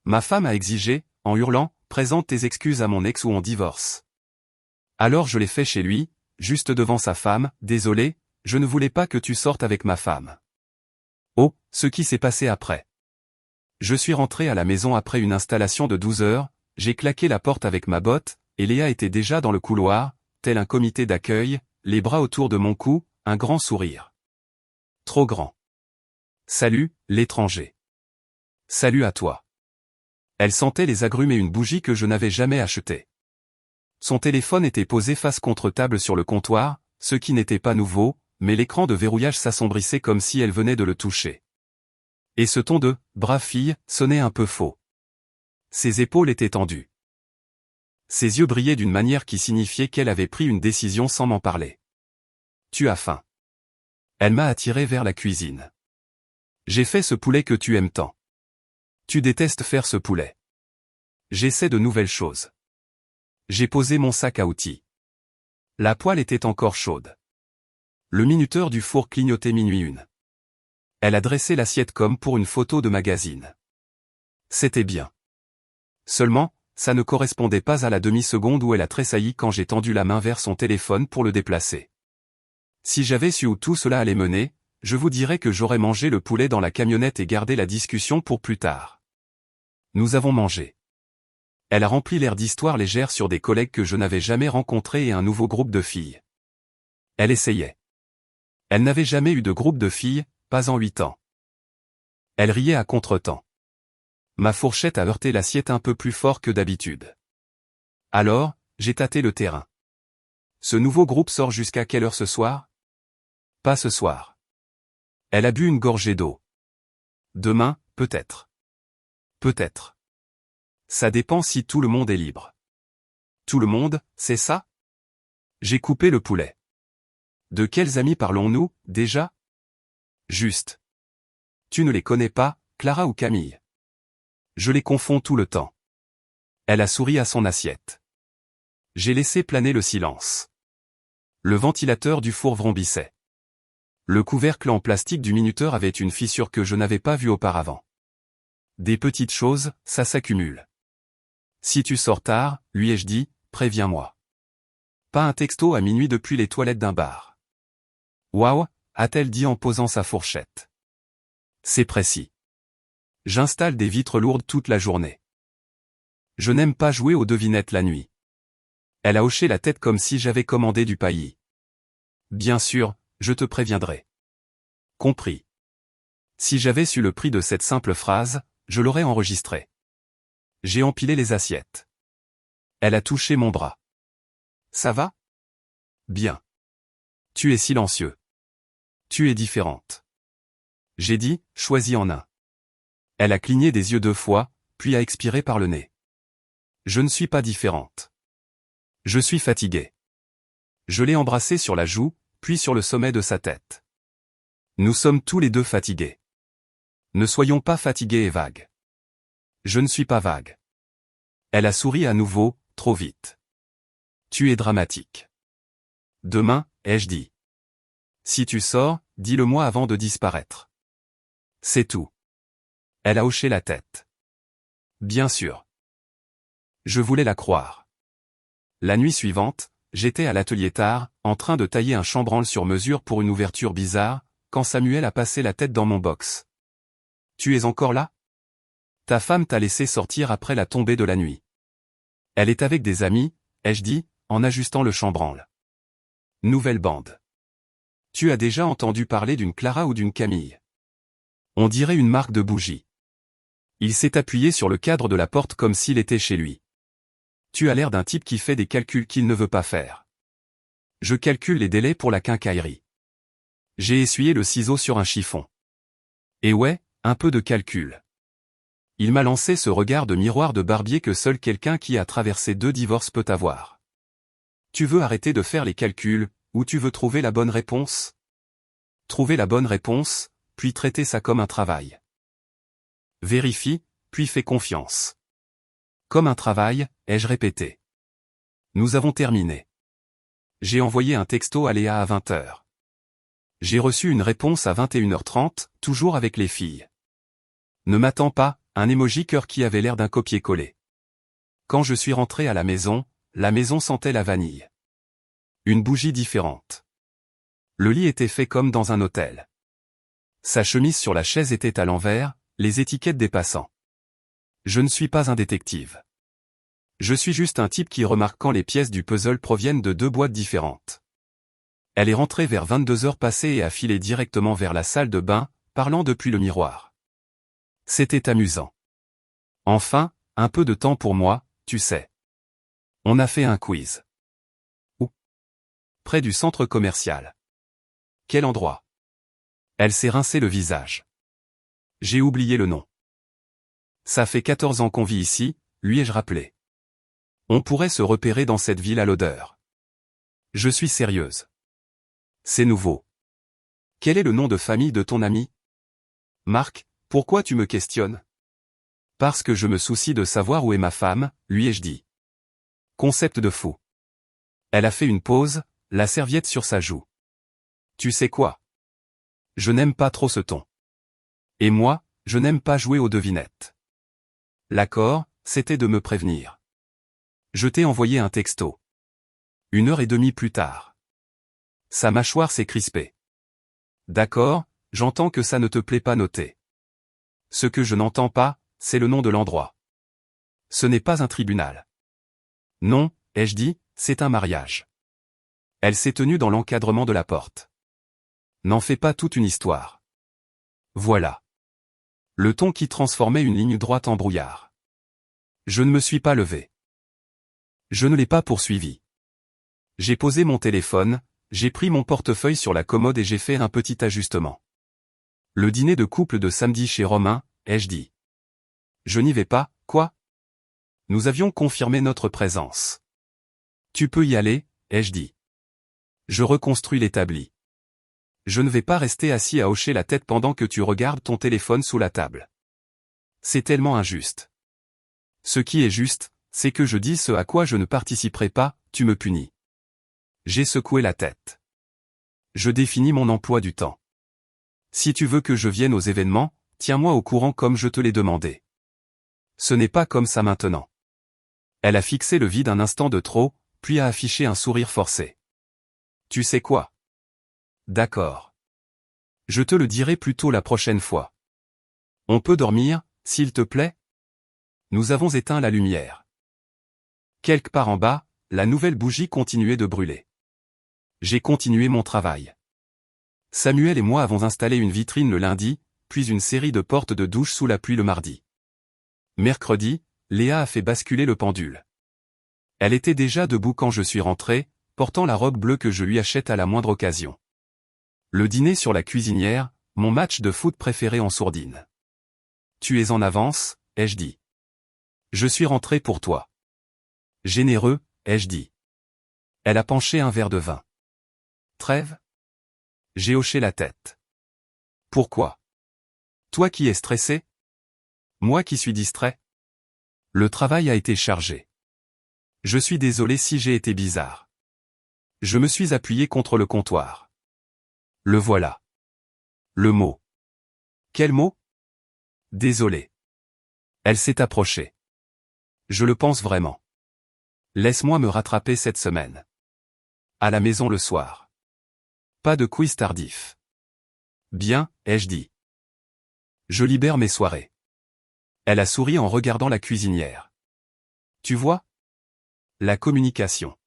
Ma femme a exigé, en hurlant, « Présente tes excuses à mon ex ou on divorce ». Alors je l'ai fait chez lui, juste devant sa femme, « Désolé, je ne voulais pas que tu sortes avec ma femme ». Oh, ce qui s'est passé après. Je suis rentré à la maison après une installation de 12 heures, j'ai claqué la porte avec ma botte, et Léa était déjà dans le couloir, tel un comité d'accueil, les bras autour de mon cou, un grand sourire. Trop grand. Salut, l'étranger. Salut à toi. Elle sentait les agrumes et une bougie que je n'avais jamais achetée. Son téléphone était posé face contre table sur le comptoir, ce qui n'était pas nouveau, mais l'écran de verrouillage s'assombrissait comme si elle venait de le toucher. Et ce ton de « brave fille » sonnait un peu faux. Ses épaules étaient tendues. Ses yeux brillaient d'une manière qui signifiait qu'elle avait pris une décision sans m'en parler. « Tu as faim. » Elle m'a attiré vers la cuisine. « J'ai fait ce poulet que tu aimes tant. » « Tu détestes faire ce poulet. » « J'essaie de nouvelles choses. » J'ai posé mon sac à outils. La poêle était encore chaude. Le minuteur du four clignotait minuit 1. Elle a dressé l'assiette comme pour une photo de magazine. C'était bien. Seulement, ça ne correspondait pas à la demi-seconde où elle a tressailli quand j'ai tendu la main vers son téléphone pour le déplacer. Si j'avais su où tout cela allait mener, je vous dirais que j'aurais mangé le poulet dans la camionnette et gardé la discussion pour plus tard. Nous avons mangé. Elle a rempli l'air d'histoires légères sur des collègues que je n'avais jamais rencontrés et un nouveau groupe de filles. Elle essayait. Elle n'avait jamais eu de groupe de filles, pas en 8 ans. Elle riait à contretemps. Ma fourchette a heurté l'assiette un peu plus fort que d'habitude. Alors, j'ai tâté le terrain. Ce nouveau groupe sort jusqu'à quelle heure ce soir? Pas ce soir. Elle a bu une gorgée d'eau. Demain, peut-être. Peut-être. Ça dépend si tout le monde est libre. Tout le monde, c'est ça? J'ai coupé le poulet. De quels amis parlons-nous, déjà? Juste. Tu ne les connais pas, Clara ou Camille? Je les confonds tout le temps. Elle a souri à son assiette. J'ai laissé planer le silence. Le ventilateur du four vrombissait. Le couvercle en plastique du minuteur avait une fissure que je n'avais pas vue auparavant. Des petites choses, ça s'accumule. Si tu sors tard, lui ai-je dit, préviens-moi. Pas un texto à minuit depuis les toilettes d'un bar. Waouh, a-t-elle dit en posant sa fourchette. C'est précis. J'installe des vitres lourdes toute la journée. Je n'aime pas jouer aux devinettes la nuit. Elle a hoché la tête comme si j'avais commandé du paillis. Bien sûr, je te préviendrai. Compris. Si j'avais su le prix de cette simple phrase, je l'aurais enregistré. J'ai empilé les assiettes. Elle a touché mon bras. Ça va? Bien. Tu es silencieux. Tu es différente. J'ai dit, choisis en un. Elle a cligné des yeux 2 fois, puis a expiré par le nez. Je ne suis pas différente. Je suis fatigué. Je l'ai embrassée sur la joue, puis sur le sommet de sa tête. Nous sommes tous les deux fatigués. Ne soyons pas fatigués et vagues. Je ne suis pas vague. Elle a souri à nouveau, trop vite. Tu es dramatique. Demain, ai-je dit. Si tu sors, dis-le-moi avant de disparaître. C'est tout. Elle a hoché la tête. Bien sûr. Je voulais la croire. La nuit suivante, j'étais à l'atelier tard, en train de tailler un chambranle sur mesure pour une ouverture bizarre, quand Samuel a passé la tête dans mon box. Tu es encore là? Ta femme t'a laissé sortir après la tombée de la nuit. Elle est avec des amis, ai-je dit, en ajustant le chambranle. Nouvelle bande. Tu as déjà entendu parler d'une Clara ou d'une Camille? On dirait une marque de bougie. Il s'est appuyé sur le cadre de la porte comme s'il était chez lui. Tu as l'air d'un type qui fait des calculs qu'il ne veut pas faire. Je calcule les délais pour la quincaillerie. J'ai essuyé le ciseau sur un chiffon. Et ouais, un peu de calcul. Il m'a lancé ce regard de miroir de barbier que seul quelqu'un qui a traversé 2 divorces peut avoir. Tu veux arrêter de faire les calculs, ou tu veux trouver la bonne réponse? Trouver la bonne réponse, puis traiter ça comme un travail. Vérifie, puis fais confiance. Comme un travail, ai-je répété. Nous avons terminé. J'ai envoyé un texto à Léa à 20h. J'ai reçu une réponse à 21h30, toujours avec les filles. Ne m'attends pas, un emoji cœur qui avait l'air d'un copier-coller. Quand je suis rentré à la maison sentait la vanille. Une bougie différente. Le lit était fait comme dans un hôtel. Sa chemise sur la chaise était à l'envers, les étiquettes dépassant. Je ne suis pas un détective. Je suis juste un type qui remarque quand les pièces du puzzle proviennent de deux boîtes différentes. Elle est rentrée vers 22 heures passées et a filé directement vers la salle de bain, parlant depuis le miroir. C'était amusant. Enfin, un peu de temps pour moi, tu sais. On a fait un quiz. Où? Près du centre commercial. Quel endroit? Elle s'est rincé le visage. J'ai oublié le nom. Ça fait 14 ans qu'on vit ici, lui ai-je rappelé. On pourrait se repérer dans cette ville à l'odeur. Je suis sérieuse. C'est nouveau. Quel est le nom de famille de ton ami? Marc, pourquoi tu me questionnes? Parce que je me soucie de savoir où est ma femme, lui ai-je dit. Concept de fou. Elle a fait une pause, la serviette sur sa joue. Tu sais quoi? Je n'aime pas trop ce ton. Et moi, je n'aime pas jouer aux devinettes. L'accord, c'était de me prévenir. Je t'ai envoyé un texto. 1h30 plus tard. Sa mâchoire s'est crispée. D'accord, j'entends que ça ne te plaît pas noter. Ce que je n'entends pas, c'est le nom de l'endroit. Ce n'est pas un tribunal. Non, ai-je dit, c'est un mariage. Elle s'est tenue dans l'encadrement de la porte. N'en fais pas toute une histoire. Voilà. Le ton qui transformait une ligne droite en brouillard. Je ne me suis pas levé. Je ne l'ai pas poursuivi. J'ai posé mon téléphone, j'ai pris mon portefeuille sur la commode et j'ai fait un petit ajustement. Le dîner de couple de samedi chez Romain, ai-je dit. Je n'y vais pas, quoi? Nous avions confirmé notre présence. Tu peux y aller, ai-je dit. Je reconstruis l'établi. Je ne vais pas rester assis à hocher la tête pendant que tu regardes ton téléphone sous la table. C'est tellement injuste. Ce qui est juste, c'est que je dis ce à quoi je ne participerai pas, tu me punis. J'ai secoué la tête. Je définis mon emploi du temps. Si tu veux que je vienne aux événements, tiens-moi au courant comme je te l'ai demandé. Ce n'est pas comme ça maintenant. Elle a fixé le vide un instant de trop, puis a affiché un sourire forcé. Tu sais quoi? D'accord. Je te le dirai plus tôt la prochaine fois. On peut dormir, s'il te plaît? Nous avons éteint la lumière. Quelque part en bas, la nouvelle bougie continuait de brûler. J'ai continué mon travail. Samuel et moi avons installé une vitrine le lundi, puis une série de portes de douche sous la pluie le mardi. Mercredi, Léa a fait basculer le pendule. Elle était déjà debout quand je suis rentré, portant la robe bleue que je lui achète à la moindre occasion. Le dîner sur la cuisinière, mon match de foot préféré en sourdine. Tu es en avance, ai-je dit. Je suis rentré pour toi. Généreux, ai-je dit. Elle a penché un verre de vin. Trêve? J'ai hoché la tête. Pourquoi? Toi qui es stressé? Moi qui suis distrait? Le travail a été chargé. Je suis désolé si j'ai été bizarre. Je me suis appuyé contre le comptoir. Le voilà. Le mot. Quel mot? Désolé. Elle s'est approchée. Je le pense vraiment. Laisse-moi me rattraper cette semaine. À la maison le soir. Pas de quiz tardif. Bien, ai-je dit. Je libère mes soirées. Elle a souri en regardant la cuisinière. Tu vois? La communication.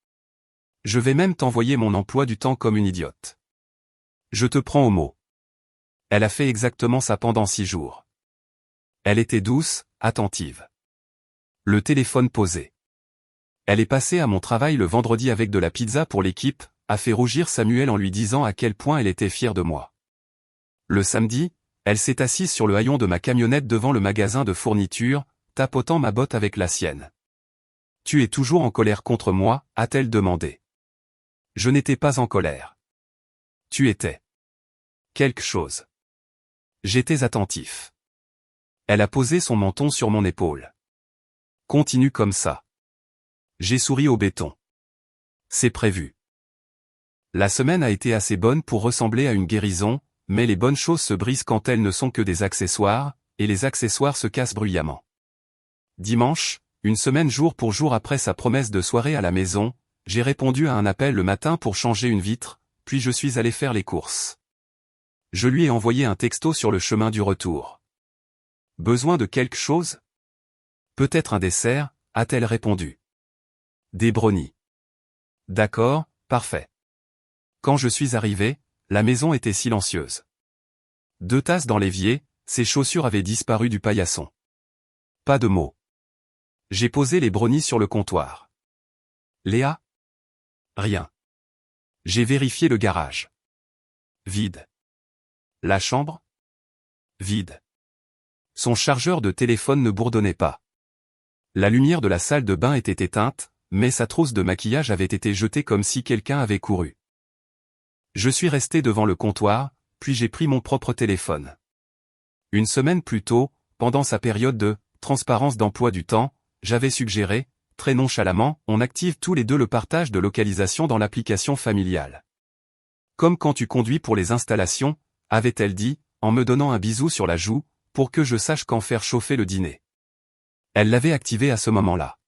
Je vais même t'envoyer mon emploi du temps comme une idiote. Je te prends au mot. Elle a fait exactement ça pendant 6 jours. Elle était douce, attentive. Le téléphone posé. Elle est passée à mon travail le vendredi avec de la pizza pour l'équipe, a fait rougir Samuel en lui disant à quel point elle était fière de moi. Le samedi, elle s'est assise sur le haillon de ma camionnette devant le magasin de fournitures, tapotant ma botte avec la sienne. Tu es toujours en colère contre moi, a-t-elle demandé. Je n'étais pas en colère. Tu étais. Quelque chose. J'étais attentif. Elle a posé son menton sur mon épaule. Continue comme ça. J'ai souri au béton. C'est prévu. La semaine a été assez bonne pour ressembler à une guérison, mais les bonnes choses se brisent quand elles ne sont que des accessoires, et les accessoires se cassent bruyamment. Dimanche, une semaine jour pour jour après sa promesse de soirée à la maison, j'ai répondu à un appel le matin pour changer une vitre, puis je suis allé faire les courses. Je lui ai envoyé un texto sur le chemin du retour. Besoin de quelque chose? Peut-être un dessert, a-t-elle répondu. Des brownies. D'accord, parfait. Quand je suis arrivé, la maison était silencieuse. 2 tasses dans l'évier, ses chaussures avaient disparu du paillasson. Pas de mots. J'ai posé les brownies sur le comptoir. Léa? Rien. J'ai vérifié le garage. Vide. La chambre? Vide. Son chargeur de téléphone ne bourdonnait pas. La lumière de la salle de bain était éteinte, mais sa trousse de maquillage avait été jetée comme si quelqu'un avait couru. Je suis resté devant le comptoir, puis j'ai pris mon propre téléphone. Une semaine plus tôt, pendant sa période de transparence d'emploi du temps, j'avais suggéré, très nonchalamment, on active tous les deux le partage de localisation dans l'application familiale. Comme quand tu conduis pour les installations, avait-elle dit, en me donnant un bisou sur la joue, pour que je sache quand faire chauffer le dîner. Elle l'avait activé à ce moment-là.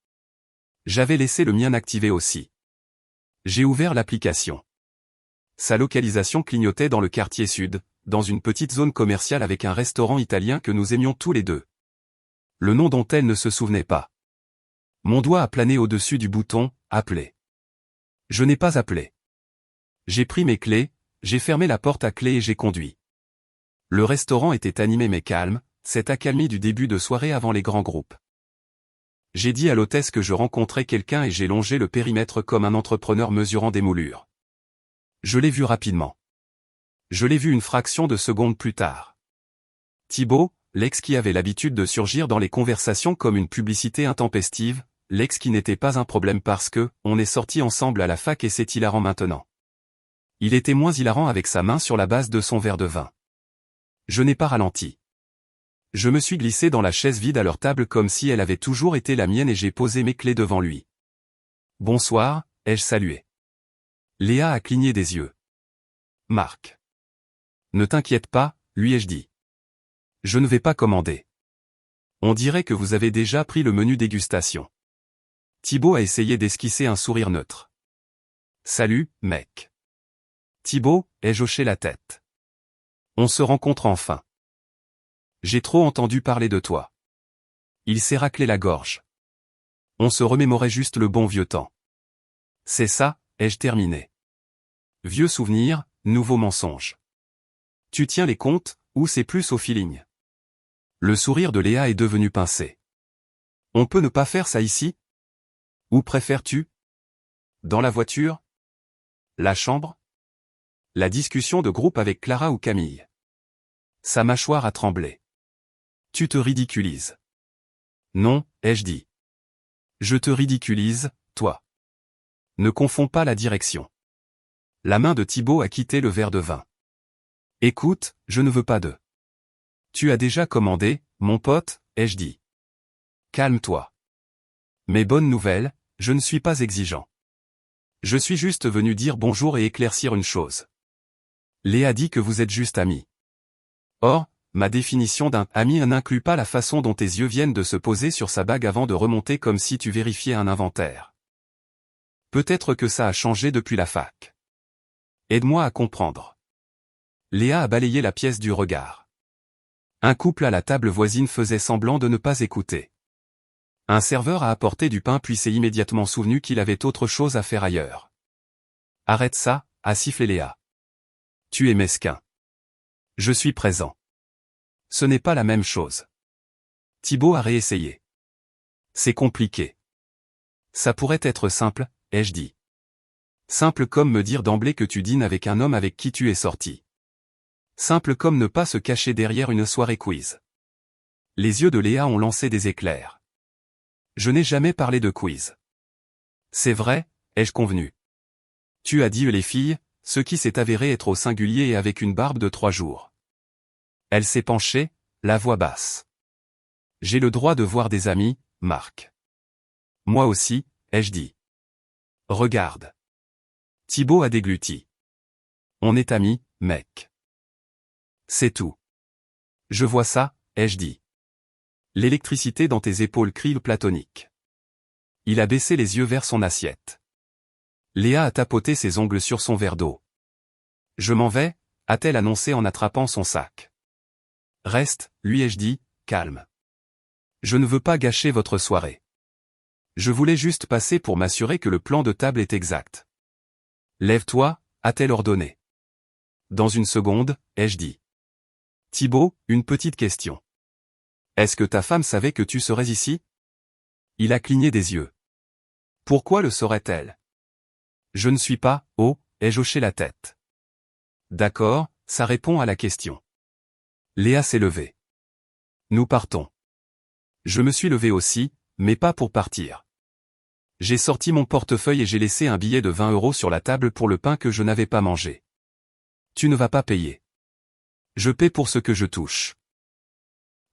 J'avais laissé le mien activé aussi. J'ai ouvert l'application. Sa localisation clignotait dans le quartier sud, dans une petite zone commerciale avec un restaurant italien que nous aimions tous les deux. Le nom dont elle ne se souvenait pas. Mon doigt a plané au-dessus du bouton « Appeler ». Je n'ai pas appelé. J'ai pris mes clés, j'ai fermé la porte à clé et j'ai conduit. Le restaurant était animé mais calme, cette accalmie du début de soirée avant les grands groupes. J'ai dit à l'hôtesse que je rencontrais quelqu'un et j'ai longé le périmètre comme un entrepreneur mesurant des moulures. Je l'ai vu rapidement. Je l'ai vu une fraction de seconde plus tard. Thibaut, l'ex qui avait l'habitude de surgir dans les conversations comme une publicité intempestive, l'ex qui n'était pas un problème parce que, on est sortis ensemble à la fac et c'est hilarant maintenant. Il était moins hilarant avec sa main sur la base de son verre de vin. Je n'ai pas ralenti. Je me suis glissé dans la chaise vide à leur table comme si elle avait toujours été la mienne et j'ai posé mes clés devant lui. Bonsoir, ai-je salué. Léa a cligné des yeux. Marc. Ne t'inquiète pas, lui ai-je dit. Je ne vais pas commander. On dirait que vous avez déjà pris le menu dégustation. Thibaut a essayé d'esquisser un sourire neutre. Salut, mec. Thibaut, ai-je hoché la tête. On se rencontre enfin. J'ai trop entendu parler de toi. Il s'est raclé la gorge. On se remémorait juste le bon vieux temps. C'est ça, ai-je terminé. Vieux souvenir, nouveau mensonge. Tu tiens les comptes, ou c'est plus au feeling? Le sourire de Léa est devenu pincé. On peut ne pas faire ça ici? Où préfères-tu? Dans la voiture? La chambre? La discussion de groupe avec Clara ou Camille? Sa mâchoire a tremblé. Tu te ridiculises. Non, ai-je dit. Je te ridiculise, toi. Ne confonds pas la direction. La main de Thibaut a quitté le verre de vin. Écoute, je ne veux pas de. Tu as déjà commandé, mon pote, ai-je dit. Calme-toi. Mais bonne nouvelle, je ne suis pas exigeant. Je suis juste venu dire bonjour et éclaircir une chose. Léa dit que vous êtes juste amis. Or, ma définition d'un ami n'inclut pas la façon dont tes yeux viennent de se poser sur sa bague avant de remonter comme si tu vérifiais un inventaire. Peut-être que ça a changé depuis la fac. Aide-moi à comprendre. Léa a balayé la pièce du regard. Un couple à la table voisine faisait semblant de ne pas écouter. Un serveur a apporté du pain puis s'est immédiatement souvenu qu'il avait autre chose à faire ailleurs. Arrête ça, a sifflé Léa. Tu es mesquin. Je suis présent. Ce n'est pas la même chose. Thibaut a réessayé. C'est compliqué. Ça pourrait être simple, ai-je dit. Simple comme me dire d'emblée que tu dînes avec un homme avec qui tu es sorti. Simple comme ne pas se cacher derrière une soirée quiz. Les yeux de Léa ont lancé des éclairs. Je n'ai jamais parlé de quiz. C'est vrai, ai-je convenu. Tu as dit les filles, ce qui s'est avéré être au singulier et avec une barbe de 3 jours. Elle s'est penchée, la voix basse. J'ai le droit de voir des amis, Marc. Moi aussi, ai-je dit. Regarde. Thibaut a dégluti. On est amis, mec. C'est tout. Je vois ça, ai-je dit. L'électricité dans tes épaules crie platonique. Il a baissé les yeux vers son assiette. Léa a tapoté ses ongles sur son verre d'eau. Je m'en vais, a-t-elle annoncé en attrapant son sac. Reste, lui ai-je dit, calme. Je ne veux pas gâcher votre soirée. Je voulais juste passer pour m'assurer que le plan de table est exact. Lève-toi, a-t-elle ordonné. Dans une seconde, ai-je dit. Thibaut, une petite question. Est-ce que ta femme savait que tu serais ici? Il a cligné des yeux. Pourquoi le saurait-elle? Je ne suis pas, oh, ai-je hoché la tête. D'accord, ça répond à la question. Léa s'est levée. Nous partons. Je me suis levé aussi, mais pas pour partir. J'ai sorti mon portefeuille et j'ai laissé un billet de 20 € sur la table pour le pain que je n'avais pas mangé. Tu ne vas pas payer. Je paie pour ce que je touche.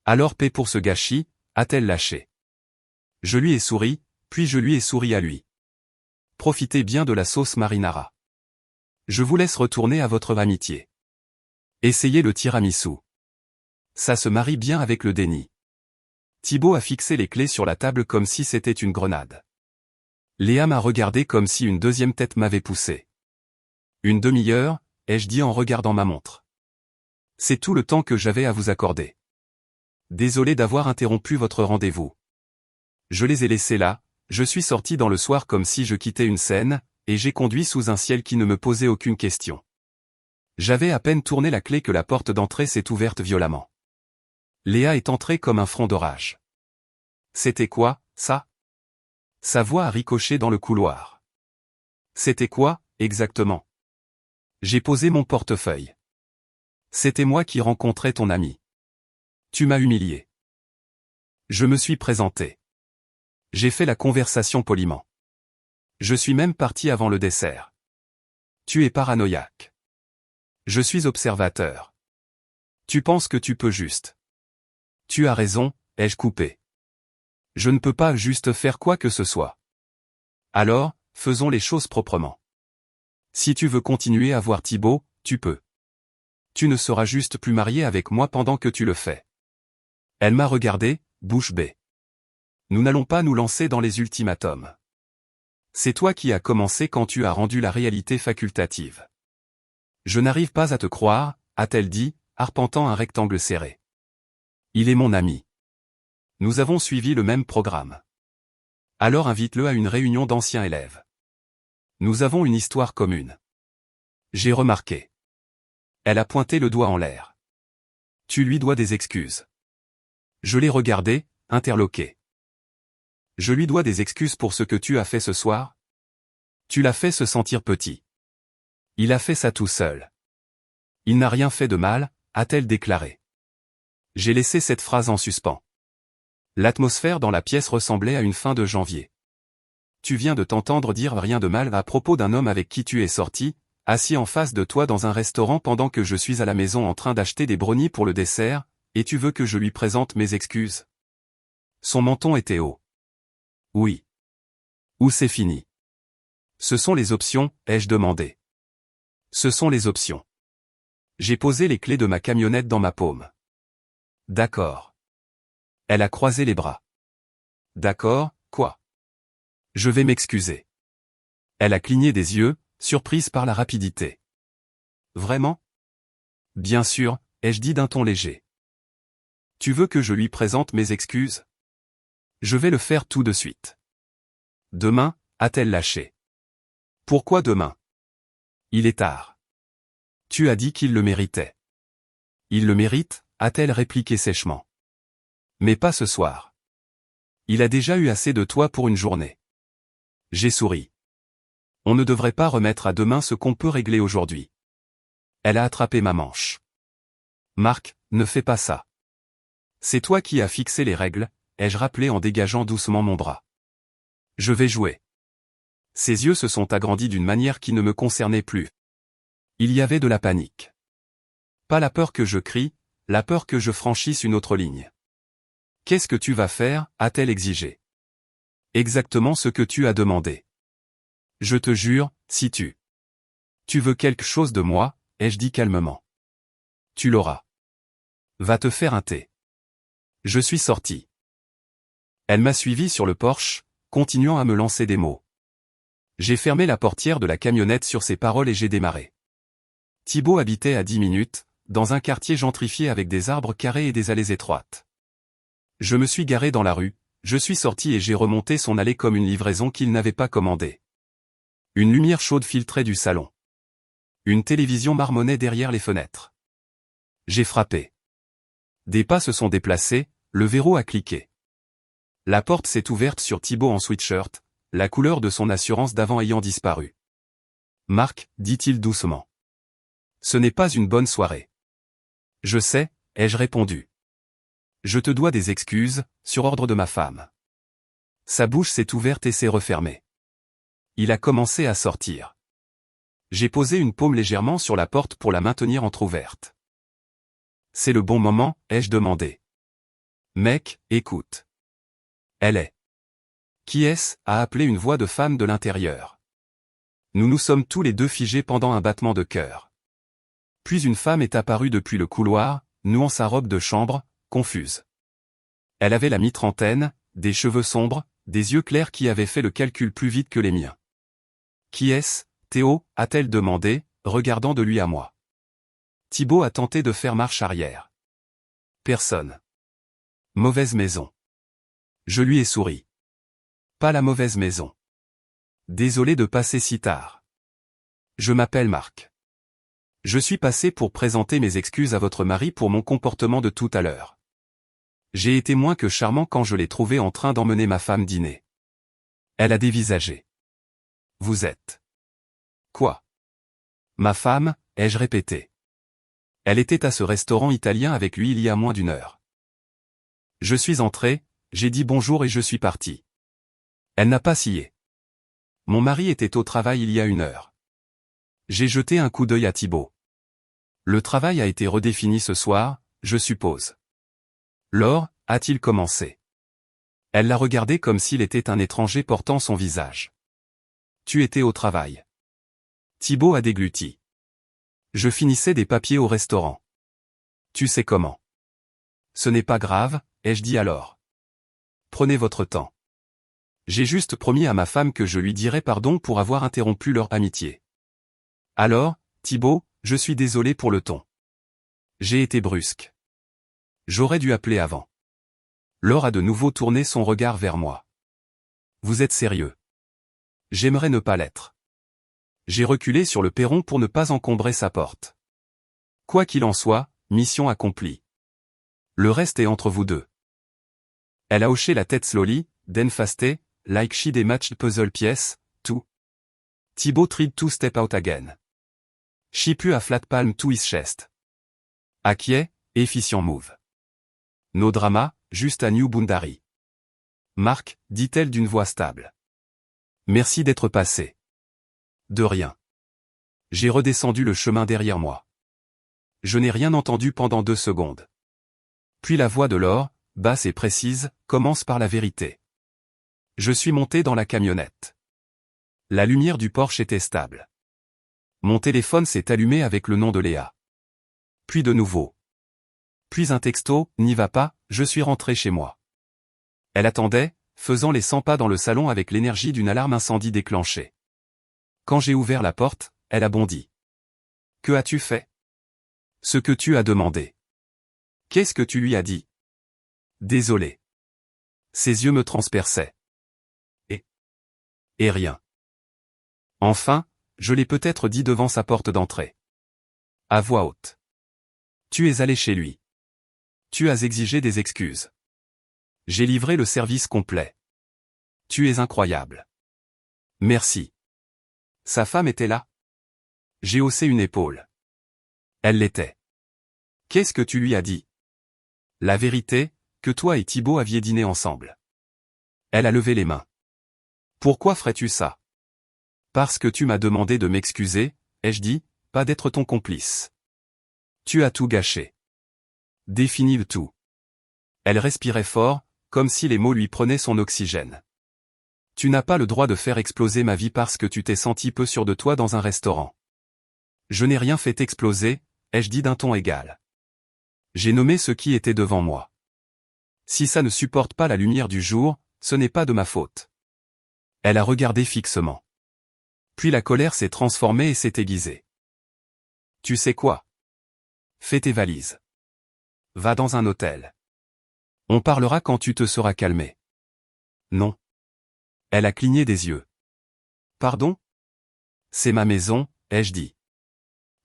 Alors paie pour ce gâchis, a-t-elle lâché. Je lui ai souri, puis je lui ai souri à lui. Profitez bien de la sauce marinara. Je vous laisse retourner à votre amitié. Essayez le tiramisu. Ça se marie bien avec le déni. Thibaut a fixé les clés sur la table comme si c'était une grenade. Léa m'a regardé comme si une deuxième tête m'avait poussé. Une demi-heure, ai-je dit en regardant ma montre. C'est tout le temps que j'avais à vous accorder. Désolé d'avoir interrompu votre rendez-vous. Je les ai laissés là, je suis sorti dans le soir comme si je quittais une scène, et j'ai conduit sous un ciel qui ne me posait aucune question. J'avais à peine tourné la clé que la porte d'entrée s'est ouverte violemment. Léa est entrée comme un front d'orage. C'était quoi, ça? Sa voix a ricoché dans le couloir. C'était quoi, exactement? J'ai posé mon portefeuille. C'était moi qui rencontrais ton ami. Tu m'as humilié. Je me suis présenté. J'ai fait la conversation poliment. Je suis même parti avant le dessert. Tu es paranoïaque. Je suis observateur. Tu penses que tu peux juste. Tu as raison, ai-je coupé. Je ne peux pas juste faire quoi que ce soit. Alors, faisons les choses proprement. Si tu veux continuer à voir Thibaut, tu peux. Tu ne seras juste plus marié avec moi pendant que tu le fais. Elle m'a regardé, bouche bée. Nous n'allons pas nous lancer dans les ultimatums. C'est toi qui as commencé quand tu as rendu la réalité facultative. Je n'arrive pas à te croire, a-t-elle dit, arpentant un rectangle serré. Il est mon ami. Nous avons suivi le même programme. Alors invite-le à une réunion d'anciens élèves. Nous avons une histoire commune. J'ai remarqué. Elle a pointé le doigt en l'air. Tu lui dois des excuses. Je l'ai regardé, interloqué. Je lui dois des excuses pour ce que tu as fait ce soir? Tu l'as fait se sentir petit. Il a fait ça tout seul. Il n'a rien fait de mal, a-t-elle déclaré. J'ai laissé cette phrase en suspens. L'atmosphère dans la pièce ressemblait à une fin de janvier. Tu viens de t'entendre dire rien de mal à propos d'un homme avec qui tu es sorti, assis en face de toi dans un restaurant pendant que je suis à la maison en train d'acheter des brownies pour le dessert, et tu veux que je lui présente mes excuses? Son menton était haut. Oui. Ou c'est fini. Ce sont les options, ai-je demandé. Ce sont les options. J'ai posé les clés de ma camionnette dans ma paume. D'accord. Elle a croisé les bras. D'accord, quoi? Je vais m'excuser. Elle a cligné des yeux, surprise par la rapidité. Vraiment? Bien sûr, ai-je dit d'un ton léger. Tu veux que je lui présente mes excuses? Je vais le faire tout de suite. Demain, a-t-elle lâché. Pourquoi demain? Il est tard. Tu as dit qu'il le méritait. Il le mérite, a-t-elle répliqué sèchement. Mais pas ce soir. Il a déjà eu assez de toi pour une journée. J'ai souri. On ne devrait pas remettre à demain ce qu'on peut régler aujourd'hui. Elle a attrapé ma manche. Marc, ne fais pas ça. C'est toi qui as fixé les règles, ai-je rappelé en dégageant doucement mon bras. Je vais jouer. Ses yeux se sont agrandis d'une manière qui ne me concernait plus. Il y avait de la panique. Pas la peur que je crie, la peur que je franchisse une autre ligne. Qu'est-ce que tu vas faire, a-t-elle exigé. Exactement ce que tu as demandé. Je te jure, si tu veux quelque chose de moi, ai-je dit calmement. Tu l'auras. Va te faire un thé. Je suis sorti. Elle m'a suivi sur le porche, continuant à me lancer des mots. J'ai fermé la portière de la camionnette sur ces paroles et j'ai démarré. Thibaut habitait à 10 minutes, dans un quartier gentrifié avec des arbres carrés et des allées étroites. Je me suis garé dans la rue, je suis sorti et j'ai remonté son allée comme une livraison qu'il n'avait pas commandée. Une lumière chaude filtrait du salon. Une télévision marmonnait derrière les fenêtres. J'ai frappé. Des pas se sont déplacés, le verrou a cliqué. La porte s'est ouverte sur Thibaut en sweatshirt, la couleur de son assurance d'avant ayant disparu. « Marc, dit-il doucement. Ce n'est pas une bonne soirée. » « Je sais, ai-je répondu. Je te dois des excuses, sur ordre de ma femme. » Sa bouche s'est ouverte et s'est refermée. Il a commencé à sortir. J'ai posé une paume légèrement sur la porte pour la maintenir entr'ouverte. « C'est le bon moment, ai-je demandé. Mec, écoute. Elle est. Qui est-ce a appelé une voix de femme de l'intérieur. Nous nous sommes tous les deux figés pendant un battement de cœur. Puis une femme est apparue depuis le couloir, nouant sa robe de chambre, confuse. Elle avait la mi-trentaine, des cheveux sombres, des yeux clairs qui avaient fait le calcul plus vite que les miens. Qui est-ce, Théo, a-t-elle demandé, regardant de lui à moi. Thibaut a tenté de faire marche arrière. Personne. Mauvaise maison. Je lui ai souri. Pas la mauvaise maison. Désolé de passer si tard. Je m'appelle Marc. Je suis passé pour présenter mes excuses à votre mari pour mon comportement de tout à l'heure. J'ai été moins que charmant quand je l'ai trouvé en train d'emmener ma femme dîner. Elle a dévisagé. Vous êtes. Quoi? Ma femme, ai-je répété. Elle était à ce restaurant italien avec lui il y a moins d'une heure. Je suis entré, j'ai dit bonjour et je suis parti. Elle n'a pas scié. Mon mari était au travail il y a une heure. J'ai jeté un coup d'œil à Thibaut. Le travail a été redéfini ce soir, je suppose. Laure, a-t-il commencé. Elle l'a regardé comme s'il était un étranger portant son visage. Tu étais au travail. Thibaut a dégluti. Je finissais des papiers au restaurant. Tu sais comment. Ce n'est pas grave, ai-je dit alors. Prenez votre temps. J'ai juste promis à ma femme que je lui dirais pardon pour avoir interrompu leur amitié. Alors, Thibaut, je suis désolé pour le ton. J'ai été brusque. J'aurais dû appeler avant. Laure a de nouveau tourné son regard vers moi. Vous êtes sérieux? J'aimerais ne pas l'être. J'ai reculé sur le perron pour ne pas encombrer sa porte. Quoi qu'il en soit, mission accomplie. Le reste est entre vous deux. Elle a hoché la tête slowly, then fasté, like she des matched puzzle piece, tout. Thibaut tried to step out again. She pu a flat palm to his chest. Acquiet, efficient move. No drama, juste a new boundary. Marc, dit-elle d'une voix stable. Merci d'être passé. De rien. J'ai redescendu le chemin derrière moi. Je n'ai rien entendu pendant 2 secondes. Puis la voix de Laure, basse et précise, commence par la vérité. Je suis monté dans la camionnette. La lumière du Porsche était stable. Mon téléphone s'est allumé avec le nom de Léa. Puis de nouveau. Puis un texto, n'y va pas, je suis rentré chez moi. Elle attendait, faisant les 100 pas dans le salon avec l'énergie d'une alarme incendie déclenchée. Quand j'ai ouvert la porte, elle a bondi. Que as-tu fait? Ce que tu as demandé. Qu'est-ce que tu lui as dit? Désolé. Ses yeux me transperçaient. Et rien. Enfin, je l'ai peut-être dit devant sa porte d'entrée. À voix haute. Tu es allé chez lui. Tu as exigé des excuses. J'ai livré le service complet. Tu es incroyable. Merci. Sa femme était là? J'ai haussé une épaule. Elle l'était. Qu'est-ce que tu lui as dit? La vérité, que toi et Thibaut aviez dîné ensemble. Elle a levé les mains. Pourquoi ferais-tu ça? Parce que tu m'as demandé de m'excuser, ai-je dit, pas d'être ton complice. Tu as tout gâché. Définis le tout. Elle respirait fort, comme si les mots lui prenaient son oxygène. Tu n'as pas le droit de faire exploser ma vie parce que tu t'es senti peu sûr de toi dans un restaurant. Je n'ai rien fait exploser, ai-je dit d'un ton égal. J'ai nommé ce qui était devant moi. Si ça ne supporte pas la lumière du jour, ce n'est pas de ma faute. Elle a regardé fixement. Puis la colère s'est transformée et s'est aiguisée. Tu sais quoi? Fais tes valises. Va dans un hôtel. On parlera quand tu te seras calmé. Non. Elle a cligné des yeux. Pardon? C'est ma maison, ai-je dit.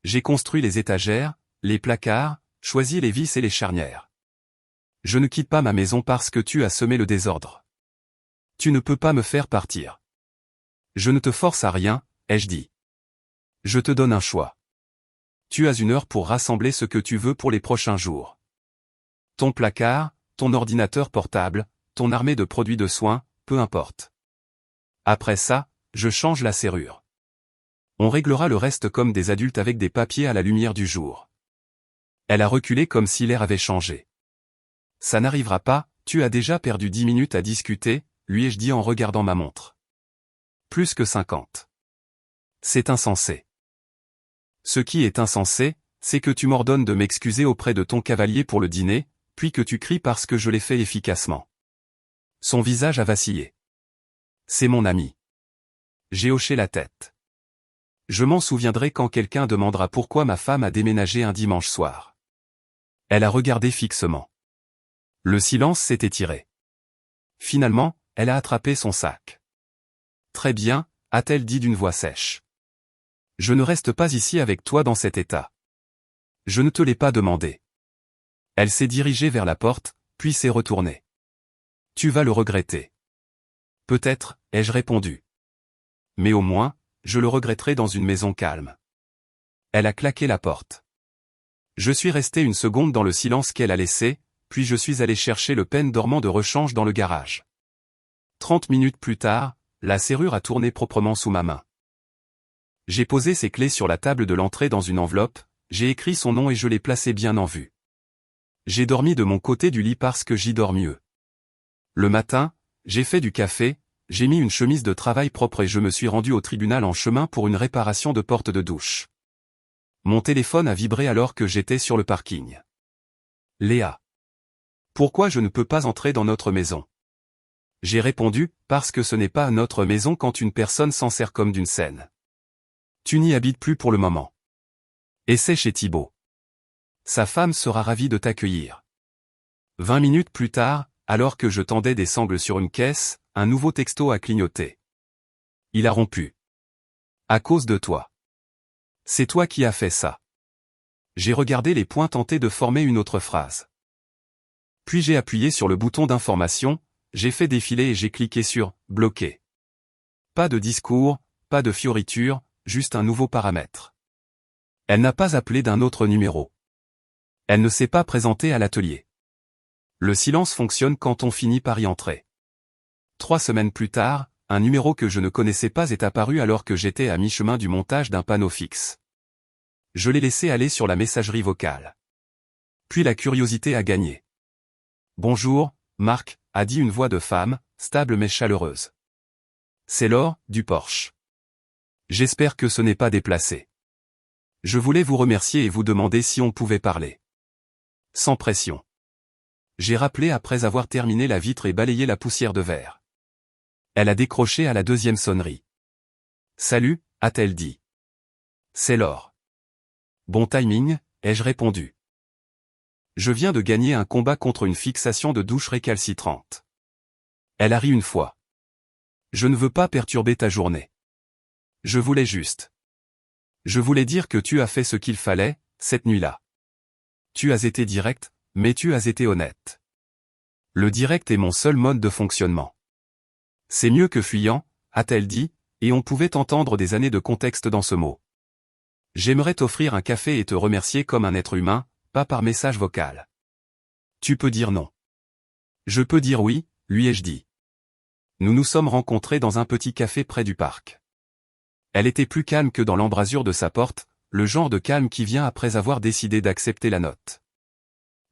J'ai construit les étagères, les placards, choisi les vis et les charnières. Je ne quitte pas ma maison parce que tu as semé le désordre. Tu ne peux pas me faire partir. Je ne te force à rien, ai-je dit. Je te donne un choix. Tu as 1 heure pour rassembler ce que tu veux pour les prochains jours. Ton placard, ton ordinateur portable, ton armée de produits de soins, peu importe. Après ça, je change la serrure. On réglera le reste comme des adultes avec des papiers à la lumière du jour. Elle a reculé comme si l'air avait changé. Ça n'arrivera pas, tu as déjà perdu 10 minutes à discuter, lui ai-je dit en regardant ma montre. Plus que 50. C'est insensé. Ce qui est insensé, c'est que tu m'ordonnes de m'excuser auprès de ton cavalier pour le dîner, puis que tu cries parce que je l'ai fait efficacement. Son visage a vacillé. C'est mon ami. J'ai hoché la tête. Je m'en souviendrai quand quelqu'un demandera pourquoi ma femme a déménagé un dimanche soir. Elle a regardé fixement. Le silence s'est étiré. Finalement, elle a attrapé son sac. Très bien, a-t-elle dit d'une voix sèche. Je ne reste pas ici avec toi dans cet état. Je ne te l'ai pas demandé. Elle s'est dirigée vers la porte, puis s'est retournée. Tu vas le regretter. Peut-être, ai-je répondu. Mais au moins, je le regretterai dans une maison calme. Elle a claqué la porte. Je suis resté 1 seconde dans le silence qu'elle a laissé, puis je suis allé chercher le peigne dormant de rechange dans le garage. 30 minutes plus tard, la serrure a tourné proprement sous ma main. J'ai posé ses clés sur la table de l'entrée dans une enveloppe, j'ai écrit son nom et je l'ai placé bien en vue. J'ai dormi de mon côté du lit parce que j'y dors mieux. Le matin, j'ai fait du café, j'ai mis une chemise de travail propre et je me suis rendu au tribunal en chemin pour une réparation de porte de douche. Mon téléphone a vibré alors que j'étais sur le parking. Léa. Pourquoi je ne peux pas entrer dans notre maison? J'ai répondu, parce que ce n'est pas notre maison quand une personne s'en sert comme d'une scène. Tu n'y habites plus pour le moment. Et c'est chez Thibaut. Sa femme sera ravie de t'accueillir. 20 minutes plus tard, alors que je tendais des sangles sur une caisse, un nouveau texto a clignoté. Il a rompu. À cause de toi. C'est toi qui as fait ça. J'ai regardé les points tentés de former une autre phrase. Puis j'ai appuyé sur le bouton d'information, j'ai fait défiler et j'ai cliqué sur « Bloquer ». Pas de discours, pas de fioriture, juste un nouveau paramètre. Elle n'a pas appelé d'un autre numéro. Elle ne s'est pas présentée à l'atelier. Le silence fonctionne quand on finit par y entrer. 3 semaines plus tard, un numéro que je ne connaissais pas est apparu alors que j'étais à mi-chemin du montage d'un panneau fixe. Je l'ai laissé aller sur la messagerie vocale. Puis la curiosité a gagné. « Bonjour, Marc », a dit une voix de femme, stable mais chaleureuse. C'est Laure, du Porsche. J'espère que ce n'est pas déplacé. Je voulais vous remercier et vous demander si on pouvait parler. Sans pression. J'ai rappelé après avoir terminé la vitre et balayé la poussière de verre. Elle a décroché à la 2e sonnerie. Salut, a-t-elle dit. C'est Laure. Bon timing, ai-je répondu. Je viens de gagner un combat contre une fixation de douche récalcitrante. Elle a ri une fois. Je ne veux pas perturber ta journée. Je voulais juste. Je voulais dire que tu as fait ce qu'il fallait, cette nuit-là. Tu as été direct, mais tu as été honnête. Le direct est mon seul mode de fonctionnement. C'est mieux que fuyant, a-t-elle dit, et on pouvait entendre des années de contexte dans ce mot. J'aimerais t'offrir un café et te remercier comme un être humain, pas par message vocal. Tu peux dire non. Je peux dire oui, lui ai-je dit. Nous nous sommes rencontrés dans un petit café près du parc. Elle était plus calme que dans l'embrasure de sa porte, le genre de calme qui vient après avoir décidé d'accepter la note.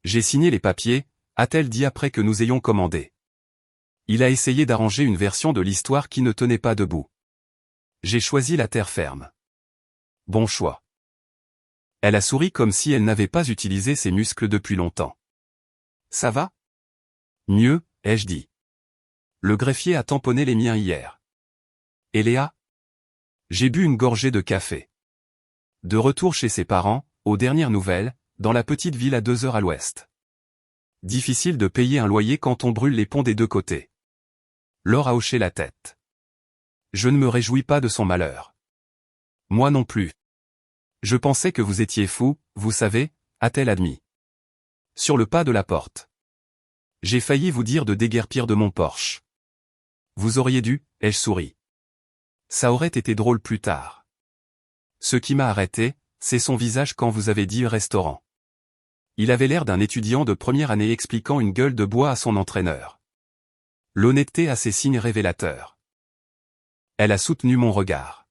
J'ai signé les papiers, a-t-elle dit après que nous ayons commandé. Il a essayé d'arranger une version de l'histoire qui ne tenait pas debout. J'ai choisi la terre ferme. Bon choix. Elle a souri comme si elle n'avait pas utilisé ses muscles depuis longtemps. Ça va? Mieux, ai-je dit. Le greffier a tamponné les miens hier. Et Léa? J'ai bu une gorgée de café. De retour chez ses parents, aux dernières nouvelles, dans la petite ville à 2 heures à l'ouest. Difficile de payer un loyer quand on brûle les ponts des deux côtés. Laure a hoché la tête. Je ne me réjouis pas de son malheur. Moi non plus. Je pensais que vous étiez fou, vous savez, a-t-elle admis. Sur le pas de la porte. J'ai failli vous dire de déguerpir de mon Porsche. Vous auriez dû, ai-je souri. Ça aurait été drôle plus tard. Ce qui m'a arrêté, c'est son visage quand vous avez dit restaurant. Il avait l'air d'un étudiant de première année expliquant une gueule de bois à son entraîneur. L'honnêteté a ses signes révélateurs. Elle a soutenu mon regard.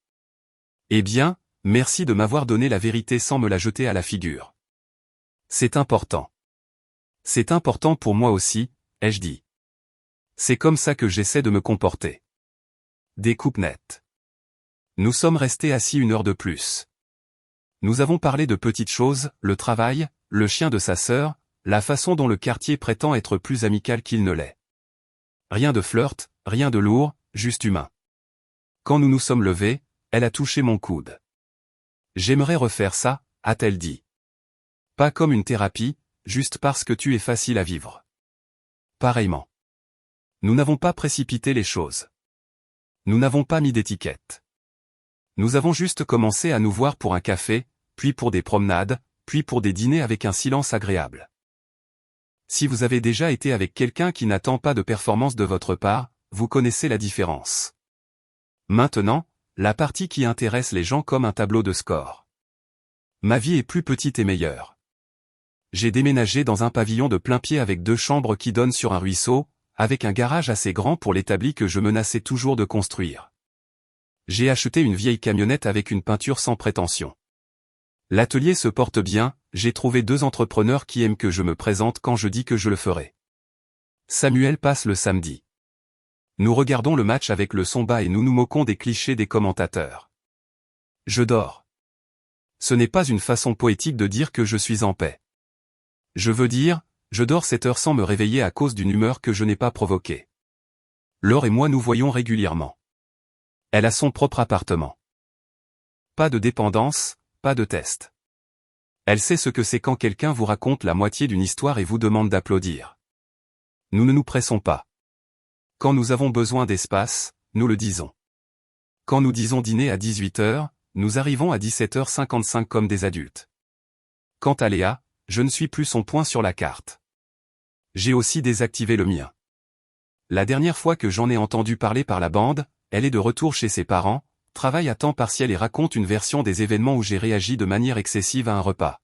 Eh bien, merci de m'avoir donné la vérité sans me la jeter à la figure. C'est important. C'est important pour moi aussi, ai-je dit. C'est comme ça que j'essaie de me comporter. Découpe nette. Nous sommes restés assis 1 heure de plus. Nous avons parlé de petites choses, le travail, le chien de sa sœur, la façon dont le quartier prétend être plus amical qu'il ne l'est. Rien de flirt, rien de lourd, juste humain. Quand nous nous sommes levés, elle a touché mon coude. J'aimerais refaire ça, a-t-elle dit. Pas comme une thérapie, juste parce que tu es facile à vivre. Pareillement. Nous n'avons pas précipité les choses. Nous n'avons pas mis d'étiquette. Nous avons juste commencé à nous voir pour un café, puis pour des promenades, puis pour des dîners avec un silence agréable. Si vous avez déjà été avec quelqu'un qui n'attend pas de performance de votre part, vous connaissez la différence. Maintenant, la partie qui intéresse les gens comme un tableau de score. Ma vie est plus petite et meilleure. J'ai déménagé dans un pavillon de plein pied avec 2 chambres qui donnent sur un ruisseau, avec un garage assez grand pour l'établi que je menaçais toujours de construire. J'ai acheté une vieille camionnette avec une peinture sans prétention. L'atelier se porte bien, j'ai trouvé 2 entrepreneurs qui aiment que je me présente quand je dis que je le ferai. Samuel passe le samedi. Nous regardons le match avec le son bas et nous nous moquons des clichés des commentateurs. Je dors. Ce n'est pas une façon poétique de dire que je suis en paix. Je veux dire, je dors 7 heures sans me réveiller à cause d'une humeur que je n'ai pas provoquée. Laure et moi nous voyons régulièrement. Elle a son propre appartement. Pas de dépendance, pas de test. Elle sait ce que c'est quand quelqu'un vous raconte la moitié d'une histoire et vous demande d'applaudir. Nous ne nous pressons pas. Quand nous avons besoin d'espace, nous le disons. Quand nous disons dîner à 18 heures, nous arrivons à 17h55 comme des adultes. Quant à Léa, je ne suis plus son point sur la carte. J'ai aussi désactivé le mien. La dernière fois que j'en ai entendu parler par la bande, elle est de retour chez ses parents, travaille à temps partiel et raconte une version des événements où j'ai réagi de manière excessive à un repas.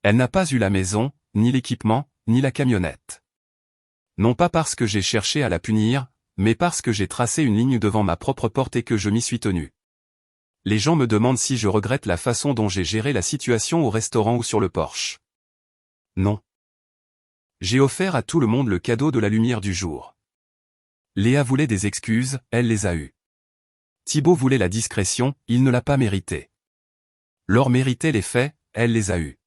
Elle n'a pas eu la maison, ni l'équipement, ni la camionnette. Non pas parce que j'ai cherché à la punir, mais parce que j'ai tracé une ligne devant ma propre porte et que je m'y suis tenu. Les gens me demandent si je regrette la façon dont j'ai géré la situation au restaurant ou sur le Porsche. Non. J'ai offert à tout le monde le cadeau de la lumière du jour. Léa voulait des excuses, elle les a eues. Thibaut voulait la discrétion, il ne l'a pas méritée. Laure méritait les faits, elle les a eus.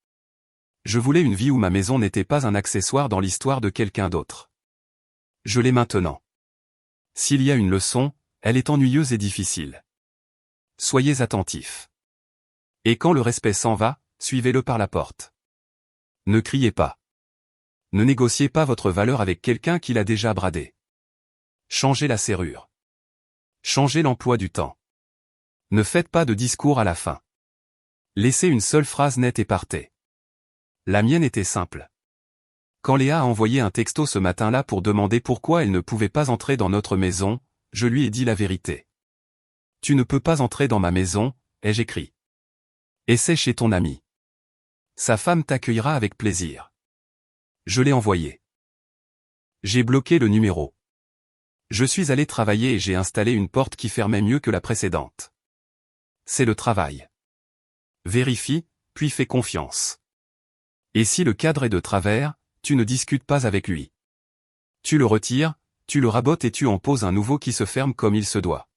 Je voulais une vie où ma maison n'était pas un accessoire dans l'histoire de quelqu'un d'autre. Je l'ai maintenant. S'il y a une leçon, elle est ennuyeuse et difficile. Soyez attentifs. Et quand le respect s'en va, suivez-le par la porte. Ne criez pas. Ne négociez pas votre valeur avec quelqu'un qui l'a déjà bradé. Changez la serrure. Changez l'emploi du temps. Ne faites pas de discours à la fin. Laissez une seule phrase nette et partez. La mienne était simple. Quand Léa a envoyé un texto ce matin-là pour demander pourquoi elle ne pouvait pas entrer dans notre maison, je lui ai dit la vérité. Tu ne peux pas entrer dans ma maison, ai-je écrit. Essaie chez ton ami. Sa femme t'accueillera avec plaisir. Je l'ai envoyé. J'ai bloqué le numéro. Je suis allé travailler et j'ai installé une porte qui fermait mieux que la précédente. C'est le travail. Vérifie, puis fais confiance. Et si le cadre est de travers, tu ne discutes pas avec lui. Tu le retires, tu le rabotes et tu en poses un nouveau qui se ferme comme il se doit.